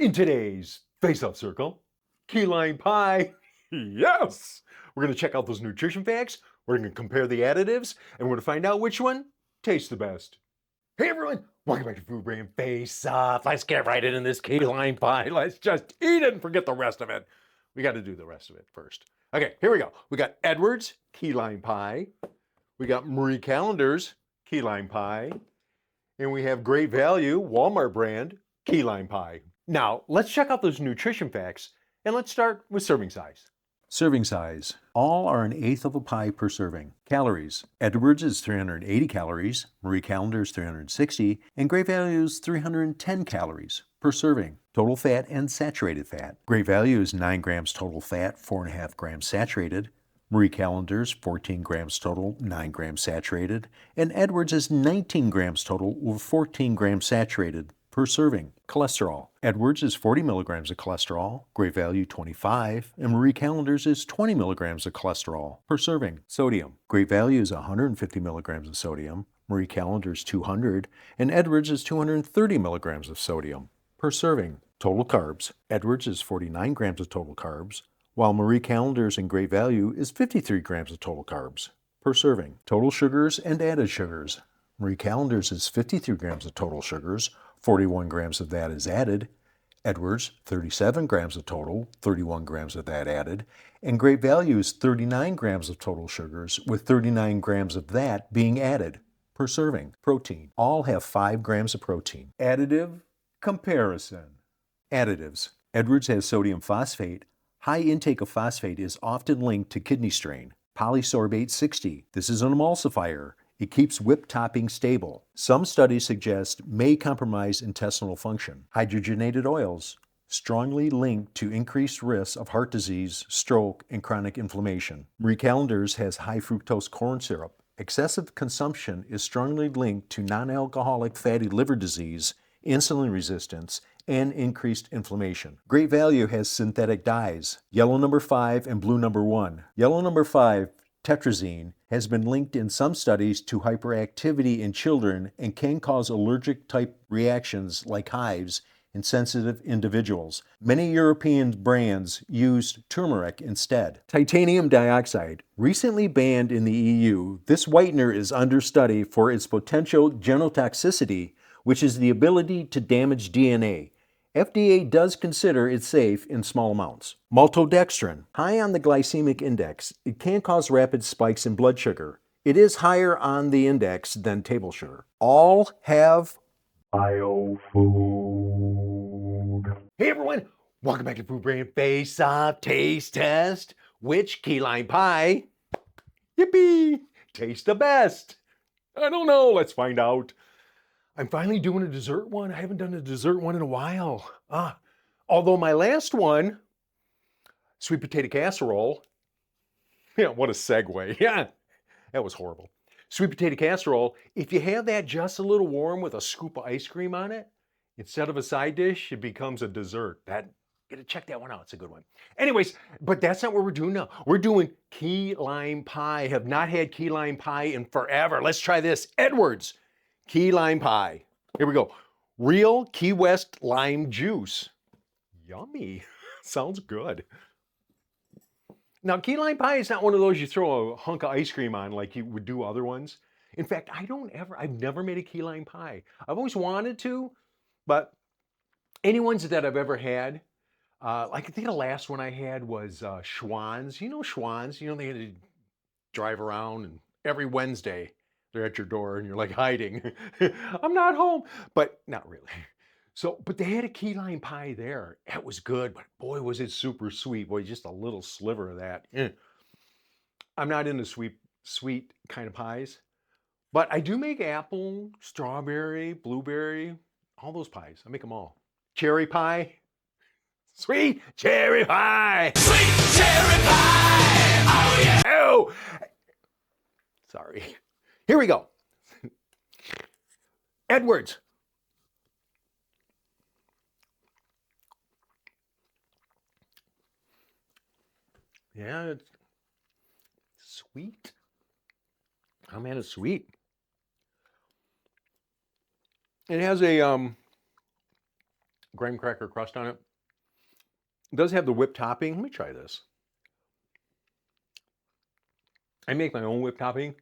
In today's face-off circle, key lime pie. Yes! We're going to check out those nutrition facts, we're going to compare the additives, and we're going to find out which one tastes the best. Hey everyone, welcome back to Food Brand Face Off. Let's get right into this key lime pie. Let's just eat it and forget the rest of it. We got to do the rest of it first. Okay, here we go. We got Edwards key lime pie. We got Marie Callender's key lime pie. And we have Great Value Walmart brand key lime pie. Now, let's check out those nutrition facts, and let's start with serving size. Serving size. All are an eighth of a pie per serving. Calories. Edwards is 380 calories, Marie Callender is 360, and Great Value is 310 calories per serving. Total fat and saturated fat. Great Value is 9 grams total fat, 4.5 grams saturated. Marie Callender's 14 grams total, 9 grams saturated, and Edwards is 19 grams total with 14 grams saturated per serving. Cholesterol. Edwards is 40 milligrams of cholesterol, Great Value 25, and Marie Callender's is 20 milligrams of cholesterol per serving. Sodium. Great Value is 150 milligrams of sodium, Marie Callender's 200, and Edwards is 230 milligrams of sodium per serving. Total carbs. Edwards is 49 grams of total carbs, while Marie Callender's and Great Value is 53 grams of total carbs per serving. Total sugars and added sugars. Marie Callender's is 53 grams of total sugars, 41 grams of that is added. Edwards, 37 grams of total, 31 grams of that added. And Great Value is 39 grams of total sugars, with 39 grams of that being added per serving. Protein. All have 5 grams of protein. Additive comparison. Additives. Edwards has sodium phosphate. High intake of phosphate is often linked to kidney strain. Polysorbate 60. This is an emulsifier. It keeps whipped topping stable. Some studies suggest may compromise intestinal function. Hydrogenated oils, strongly linked to increased risks of heart disease, stroke, and chronic inflammation. Marie Callender's has high fructose corn syrup. Excessive consumption is strongly linked to non-alcoholic fatty liver disease, insulin resistance, and increased inflammation. Great Value has synthetic dyes, yellow number 5 and blue number 1. Yellow number 5, tetrazine, has been linked in some studies to hyperactivity in children and can cause allergic type reactions like hives in sensitive individuals. Many European brands used turmeric instead. Titanium dioxide. Recently banned in the EU, this whitener is under study for its potential genotoxicity, which is the ability to damage DNA. FDA does consider it safe in small amounts. Maltodextrin. High on the glycemic index, it can cause rapid spikes in blood sugar. It is higher on the index than table sugar. All have biofood. Hey everyone, welcome back to Food Brand Face Off Taste Test. Which key lime pie, yippee, tastes the best? I don't know, let's find out. I'm finally doing a dessert one. I haven't done a dessert one in a while. Although my last one, sweet potato casserole, yeah, what a segue. Yeah, that was horrible. Sweet potato casserole, if you have that just a little warm with a scoop of ice cream on it, instead of a side dish, it becomes a dessert. Gotta check that one out, it's a good one. Anyways, but that's not what we're doing now. We're doing key lime pie. Have not had key lime pie in forever. Let's try this. Edwards key lime pie. Here we go. Real Key West lime juice. Yummy. Sounds good. Now, key lime pie is not one of those you throw a hunk of ice cream on like you would do other ones. In fact, I've never made a key lime pie. I've always wanted to, but any ones that I've ever had, like I think the last one I had was Schwann's. You know Schwann's? They had to drive around and every Wednesday they're at your door and you're like hiding. I'm not home, but not really. So, but they had a key lime pie there. That was good, but boy, was it super sweet. Boy, just a little sliver of that. I'm not into sweet kind of pies, but I do make apple, strawberry, blueberry, all those pies. I make them all. Cherry pie. Sweet cherry pie. Sweet cherry pie! Oh yeah! Oh! Sorry. Here we go. Edwards. Yeah, it's sweet. Oh man, it's sweet. It has a graham cracker crust on it. It does have the whipped topping. Let me try this. I make my own whipped topping.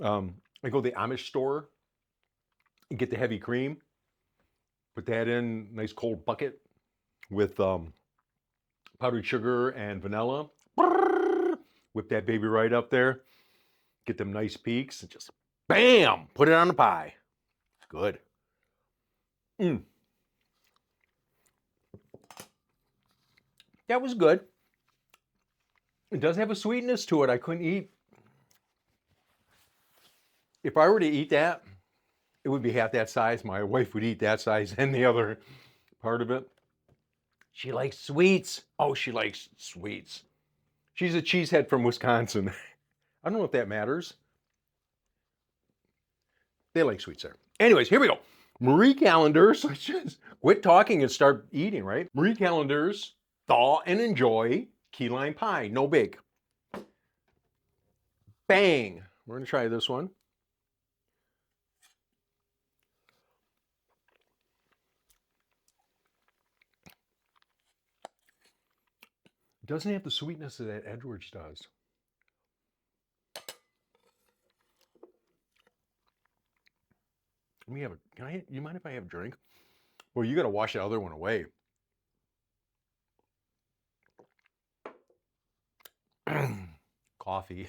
I go to the Amish store and get the heavy cream. Put that in a nice cold bucket with powdered sugar and vanilla. Whip that baby right up there. Get them nice peaks and just bam, put it on the pie. Good. That was good. It does have a sweetness to it. I couldn't eat. If I were to eat that, it would be half that size. My wife would eat that size and the other part of it. She likes sweets. Oh, she likes sweets. She's a cheesehead from Wisconsin. I don't know if that matters. They like sweets there. Anyways, here we go. Marie Callender's. Let's just quit talking and start eating, right? Marie Callender's Thaw and Enjoy Key Lime Pie. No bake. Bang. We're going to try this one. It doesn't have the sweetness that Edwards does. Let me have a, you mind if I have a drink? Well, you got to wash the other one away. Coffee.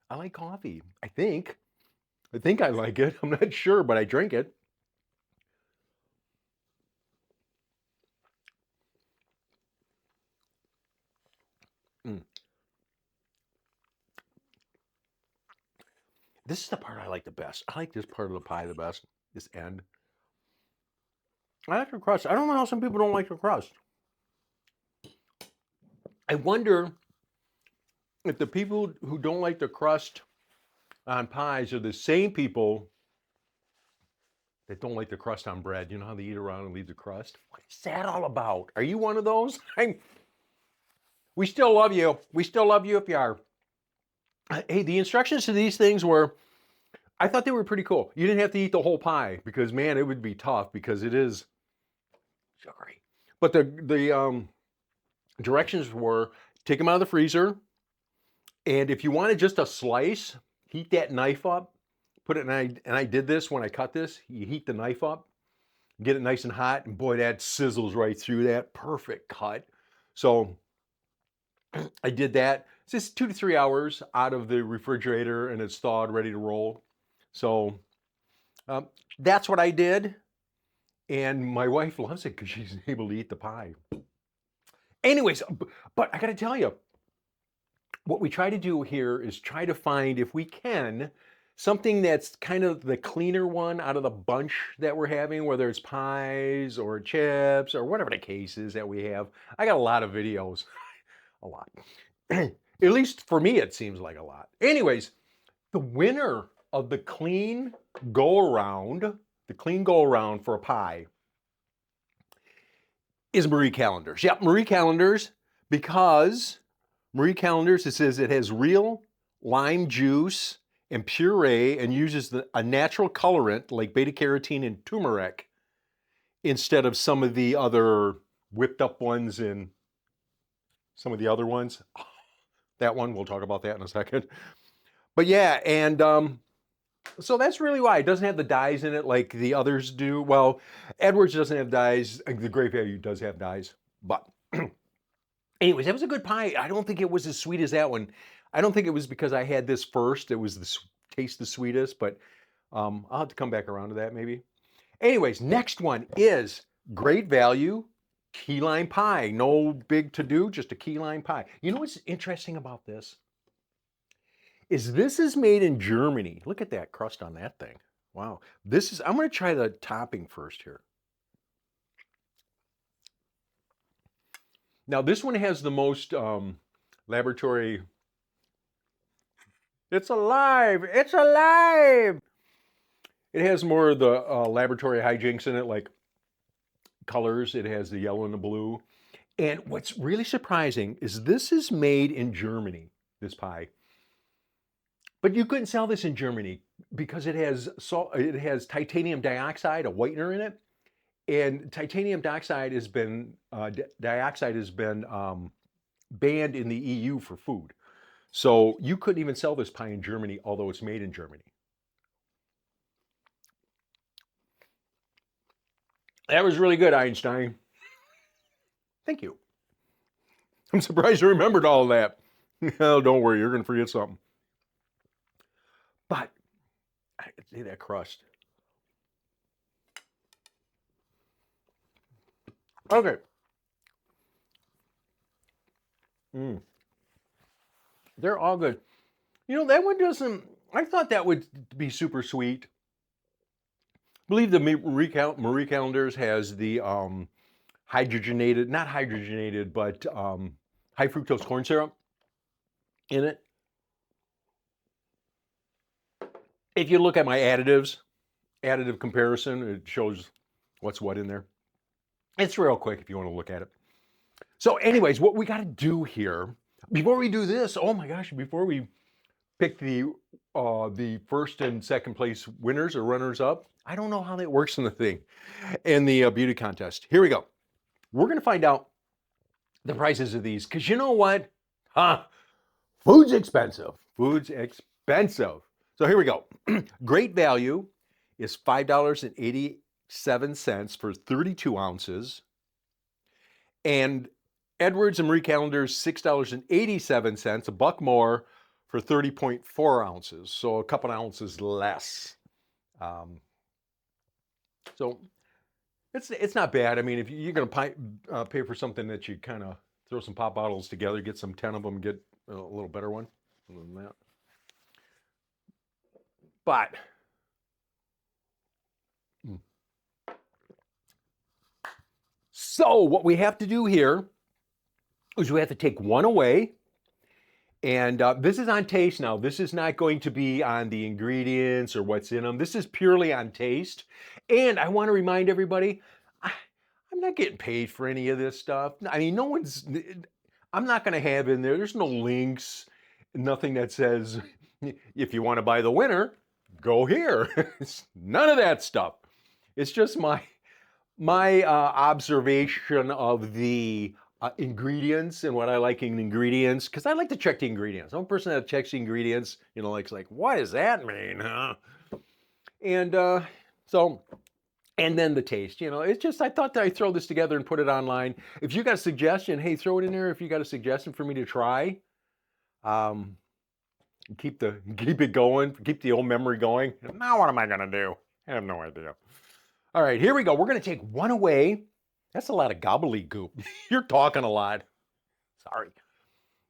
I like coffee. I think I like it. I'm not sure, but I drink it. This is the part I like the best. I like this part of the pie the best, this end. I like the crust. I don't know how some people don't like the crust. I wonder if the people who don't like the crust on pies are the same people that don't like the crust on bread. You know how they eat around and leave the crust? What is that all about? Are you one of those? We still love you. We still love you if you are. Hey, the instructions to these things were, I thought they were pretty cool. You didn't have to eat the whole pie because, man, it would be tough because it is sugary. But the directions were, take them out of the freezer, and if you wanted just a slice, heat that knife up, put it, and I did this when I cut this. You heat the knife up, get it nice and hot, and boy, that sizzles right through that. Perfect cut. So I did that. It's just 2 to 3 hours out of the refrigerator, and it's thawed, ready to roll. So that's what I did, and my wife loves it because she's able to eat the pie. Anyways, but I got to tell you, what we try to do here is try to find, if we can, something that's kind of the cleaner one out of the bunch that we're having, whether it's pies or chips or whatever the case is that we have. I got a lot of videos, a lot. At least for me, it seems like a lot. Anyways, the winner of the clean go-around for a pie is Marie Callender's. Yep, Marie Callender's, because Marie Callender's, it says it has real lime juice and puree and uses a natural colorant like beta-carotene and turmeric instead of some of the other whipped up ones in some of the other ones. That one, we'll talk about that in a second. But yeah, and so that's really why. It doesn't have the dyes in it like the others do. Well, Edwards doesn't have dyes. The Great Value does have dyes. But anyways, that was a good pie. I don't think it was as sweet as that one. I don't think it was because I had this first. It was taste the sweetest, but I'll have to come back around to that maybe. Anyways, next one is Great Value key lime pie. No big to do, just a key lime pie. You know what's interesting about this? This is made in Germany. Look at that crust on that thing. Wow. I'm going to try the topping first here. Now this one has the most laboratory. It's alive. It's alive. It has more of the laboratory hijinks in it, like colors. It has the yellow and the blue. And what's really surprising is this is made in Germany, this pie. But you couldn't sell this in Germany because it has titanium dioxide, a whitener in it. And titanium dioxide has been banned in the EU for food. So you couldn't even sell this pie in Germany, although it's made in Germany. That was really good, Einstein. Thank you. I'm surprised you remembered all of that. Oh, don't worry, you're going to forget something. But, I see that crust. Okay. They're all good. You know, that one doesn't, I thought that would be super sweet. I believe the Marie Callender's has the hydrogenated, not hydrogenated, but high fructose corn syrup in it. If you look at my additive comparison, it shows what's what in there. It's real quick if you want to look at it. So anyways, what we got to do here, before we do this, oh my gosh, before we pick the first and second place winners or runners up, I don't know how that works in the thing, in the beauty contest. Here we go. We're going to find out the prices of these, because you know what? Food's expensive. Food's expensive. So here we go. Great value is $5.87 for 32 ounces. And Edwards and Marie Callender's $6.87, a buck more for 30.4 ounces. So a couple ounces less. So it's not bad. I mean, if you're going to pay for something that you kind of throw some pop bottles together, get some 10 of them, get a little better one than that. But so what we have to do here is we have to take one away. And this is on taste now. This is not going to be on the ingredients or what's in them. This is purely on taste. And I want to remind everybody, I'm not getting paid for any of this stuff. I mean, I'm not going to have in there's no links, nothing that says, if you want to buy the winner, go here. None of that stuff. It's just my observation of the ingredients and what I like in ingredients, because I like to check the ingredients. I'm a person that checks the ingredients, like what does that mean, huh? And and then the taste, it's just, I thought that I'd throw this together and put it online. If you got a suggestion, hey, throw it in there. If you got a suggestion for me to try, keep it going, keep the old memory going. Now what am I gonna do? I have no idea. All right, here we go. We're gonna take one away. That's a lot of gobbledygook. You're talking a lot. Sorry.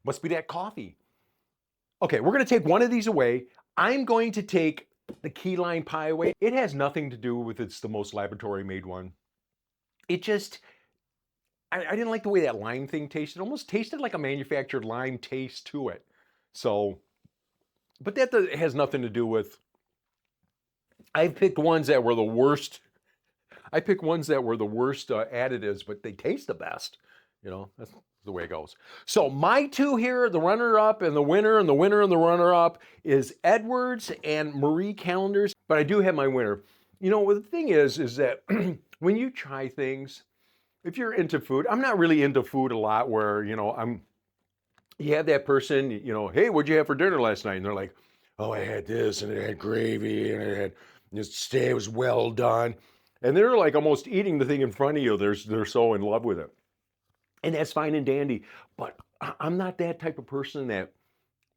Must be that coffee. Okay, we're going to take one of these away. I'm going to take the key lime pie away. It has nothing to do with it's the most laboratory made one. It just, I didn't like the way that lime thing tasted. It almost tasted like a manufactured lime taste to it. So, but that has nothing to do with, I've picked ones that were the worst. I picked ones that were the worst additives, but they taste the best. That's the way it goes. So my two here, the runner-up and the winner, and the winner and the runner-up is Edwards and Marie Callender's. But I do have my winner. The thing is that when you try things, if you're into food, I'm not really into food a lot where, you have that person, hey, what'd you have for dinner last night? And they're like, oh, I had this, and it had gravy, and it had this steak, it was well done. And they're like almost eating the thing in front of you. They're so in love with it. And that's fine and dandy. But I'm not that type of person that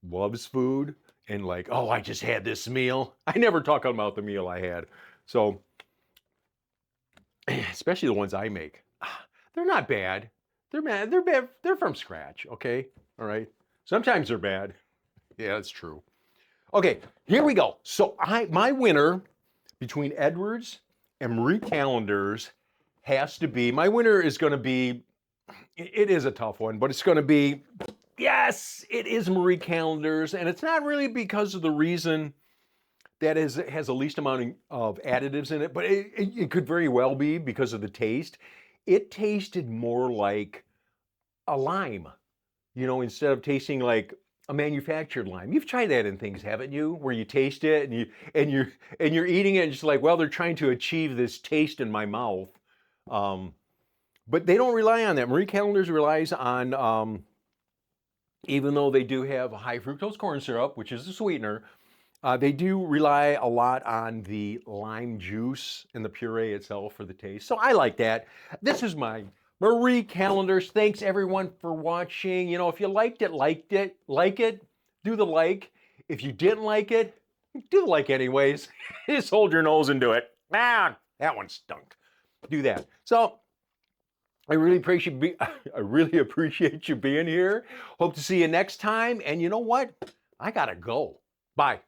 loves food and like, oh, I just had this meal. I never talk about the meal I had. So, especially the ones I make, they're not bad. They're bad. They're bad. They're from scratch. Okay. All right. Sometimes they're bad. Yeah, that's true. Okay, here we go. So my winner between Edwards and Marie Callender's has to be, my winner is going to be, it is a tough one, but it's going to be, yes, it is Marie Callender's. And it's not really because of the reason that has the least amount of additives in it, but it could very well be because of the taste. It tasted more like a lime, instead of tasting like a manufactured lime. You've tried that in things, haven't you? Where you taste it and you're eating it and just like, well, they're trying to achieve this taste in my mouth. But they don't rely on that. Marie Callender's relies on, even though they do have high fructose corn syrup, which is a sweetener, they do rely a lot on the lime juice and the puree itself for the taste. So I like that. This is my Marie Callender's. Thanks everyone for watching. You know, if you liked it, like it, do the like. If you didn't like it, do the like anyways. Just hold your nose and do it. Ah, that one stunk. Do that. So I really appreciate you being here. Hope to see you next time. And you know what? I gotta go. Bye.